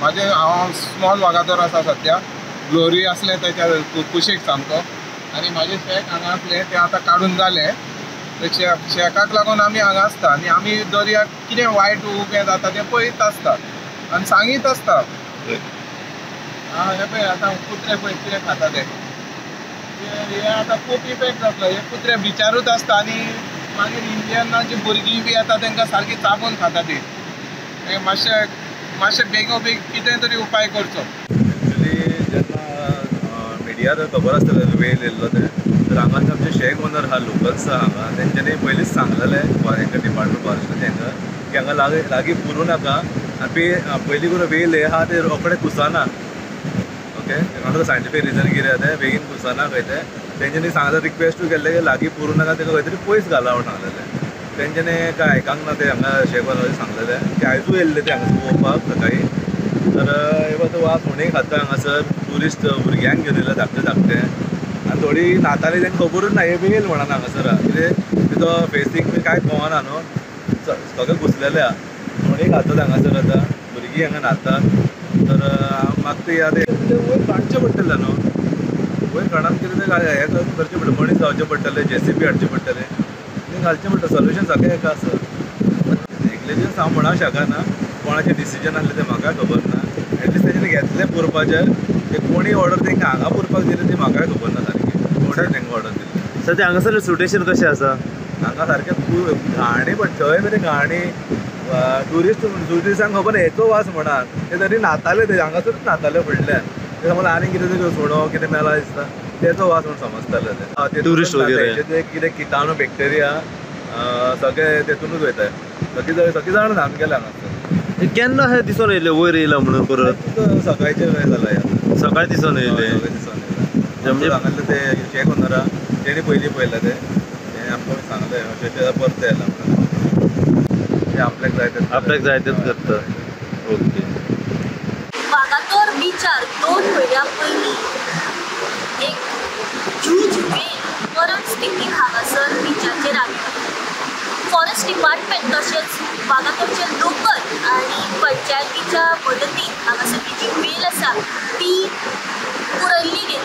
हांव स्मॉल वागातोर आसा सध्या, ग्लोरी असलें त्याच्या कुशीक सामको, आनी म्हाजे शेक हांगा असलें तें आतां काडून जालें. शेकाक लागून आमी हांगा आसता आनी आमी दर्याक कितें वायट उबें जाता तें पळयत आसता आनी सांगीत आसता. हे पळय आतां कुत्रे पळय कितें खाता ते, हे आतां खूब इफेक्ट जातलो. हे कुत्रे बिचारूच आसता आनी मागीर इंडियनाची भुरगीं बी येता तांकां सारकी चाबून खाता ती. मातशें बेगोबेग कितें तरी उपाय करचो. एक्चुली जेन्ना मिडियार खबर आसतलें वेल येयल्लो तें, तर हांगाचे आमचे शेक ओनर आहा लोकल्स आहा हांगा, तेंच्यांनी पयलींच सांगलेलें हांकां डिपार्टमेंट फॉरेस्ट तेंकां की हांगा लागीं पुरू नाका आनी पयलीं करून वेल हे आहा ते रोखडे कुसाना. ओके, हांगा सायंटिफीक रिजन कितें आहा तें बेगीन कुसाना खंय तें. तेंच्यांनी सांगलें रिक्वेस्टूय केल्लें की लागीं पुरू नाका, तेका खंय तरी पयस घाला म्हूण सांगलेलें. तेंच्यांनी काय आयकांक ना ते हांगा शेक ओनरान सांगलेलें की आयजूय येयल्ले ते हांगा पळोवपाक सकाळीं. तर हे पळय वास हुंडीक खाता हांगासर ट्युरिस्ट भुरग्यांक घेवन येयला धाकटे आनी थोडीं न्हातालीं तांकां खबरूच ना हे वेल म्हणून हांगासर आहा. कितें तिचो फेसींग बी कांय कळना न्हू, सगळें घुसलेलें आहा. थोडीं खातात हांगासर आतां भुरगीं हांगा न्हातात. तर म्हाका ते आतां वयर काडचें पडटलें न्हू, वयर काडून कितें तें हें करचें पडटलें, मनीस जावचें पडटलें, JCB हाडचें पडटलें आनी घालचें पडटलें. सोल्युशन सगळें हेका आसा. नेग्लिजन्स हांव म्हणूंक शकना, कोणाचें डिसिजन आसलें तें म्हाकाय खबर ना. एटलिस्ट तेंच्यांनी घेतलें पुरपाचें, ते कोणी ऑर्डर तेंकां हांगा पुरपाक दिली ती म्हाकाय खबर ना सारकी, कोणी तेंकां ऑर्डर दिली. सद्या हांगासर सिट्युएशन कशें आसा? हांगा सारकें घाणी पडटा, थंय बरी घाणी. ट्युरिस्टांक खबर ना हेचो वास म्हणान, ते तरी न्हाताले, ते हांगासरूच न्हाताले फुडल्यान. ते समज आनी कितें तरी सुणो कितें मेला दिसता तेचो वास म्हूण समजताले ते. ट्युरिस्ट वगैरे ते कितें किटाणू बॅक्टेरिया सगळे तेतूनच वयता. सगळीं जाण न्हावन गेले हांगासर. केन्ना हे दिसून येयले वयर येयला म्हणून परत? सकाळचे वेळ जाला या सकाळी दिसून येयले. म्हणजे हांगासले ते शेक ओनरा तेणी पयलीं पळयलें तें आमकां सांगलें अशें ते परत येयला म्हणून. ते आपल्याक जाय तेच करता. ओके. वागातोर बिचार 2 म्हयन्यां पयलीं एक ह्यूज वेल परत स्थितीक हांगासर बिचाचेर आयली. फॉरेस्ट डिपार्टमेंट तशेंच वागातोरचे लोकल आनी पंचायतीच्या मदतीन हांगासरली जी वेल आसा ती पुरयल्ली गेली.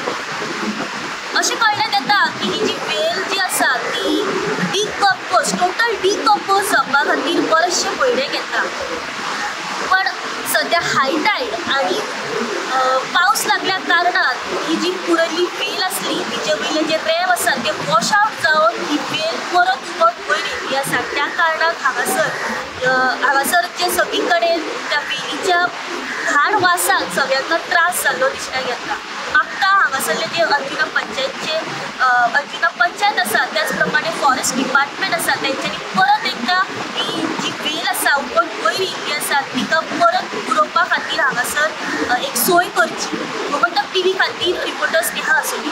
अशें कळण्यात येता की ही जी वेल जी आसा ती टोटल डिकम्पोज जावपा खातीर बरेचशे म्हयने घेता. पण सद्या हाय टायड आनी पावस लागल्या कारणान ही जी पुरयल्ली वेल आसली तिचे वयले जे रेंव आसा ते वॉश आवट जावन ही वेल परत उगत वयर येयल्ली आसा. त्या कारणान हांगासर जे सगळी कडेन त्या वेलीच्या घाण वासान सगळ्यांना त्रास जाल्लो दिसण्याक येता. म्हाका हांगासरले जे अंजुना पंचायत आसा त्याच प्रमाणे फॉरेस्ट डिपार्टमेंट आसा तेंच्यांनी परत एकदां ही जी वेल आसा उगत वयर येयल्ली आसा तिका परत पुरोवपा खातीर हांगासर एक सोय करची. गोमंतक TV खातीर रिपोर्टर स्नेहा आसोली.